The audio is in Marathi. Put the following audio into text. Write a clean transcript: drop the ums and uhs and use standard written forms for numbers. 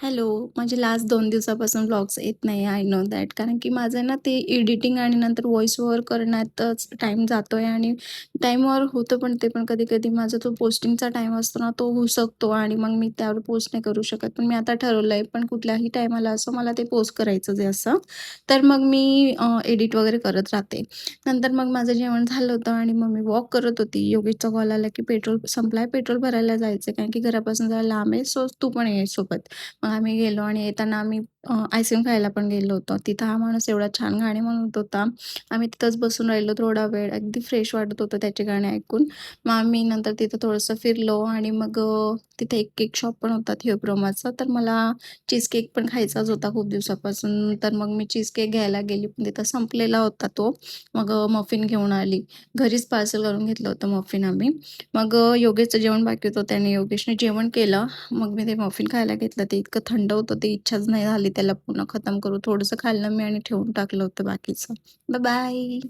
हॅलो. म्हणजे लास्ट 2 दिवसापासून व्लॉग्स येत नाही. I know that. कारण की माझं ना ते एडिटिंग आणि नंतर व्हॉईस ओव्हर करण्यातच टाईम जातोय आणि टाईमवर होतं पण ते पण कधी-कधी माझा जो पोस्टिंगचा टाईम असतो ना, तो हुसकतो आणि मग मी त्यावर पोस्ट नाही करू शकत. पण मी आता ठरवलंय, पण कुठल्याही टाईमाला असं मला ते पोस्ट करायचंच आहे असं. तर मग मी एडिट वगैरे करत राहते. नंतर मग माझं जेवण झालं होतं आणि मग मी वॉक करत होती. योगेशचा कॉल आला, की पेट्रोल संपलाय, पेट्रोल भरायला जायचं कारण की घरापासून जरा लांब आहे. सो तू पण ये सोबत. मग आम्ही गेलो आणि येताना आम्ही आईस्क्रीम खायला पण गेलो होतो. तिथं हा माणूस एवढा छान गाणी म्हणत होता. आम्ही तिथंच बसून राहिलो थोडा वेळ. अगदी फ्रेश वाटत होतं त्याची गाणी ऐकून. मग आम्ही नंतर तिथं थोडंसं फिरलो आणि मग तिथे एक केक शॉप पण होता थिओब्रोमाचा. तर मला चीज केक पण खायचाच होता खूप दिवसापासून. तर मग मी चीज केक घ्यायला गेली, पण तिथं संपलेला होता तो. मग मफिन घेऊन आली. घरीच पार्सल करून घेतलं होतं मफिन आम्ही. मग योगेशचं जेवण बाकी होतं. त्याने योगेशने जेवण केलं. मग मी ते मफिन खायला घेतलं. ते इतकं थंड होतं, ते इच्छाच नाही झाली त्याला पूर्ण खतम करू. थोडंसं खाल्लं मी आणि ठेवून टाकलं होतं बाकीचं. बाय.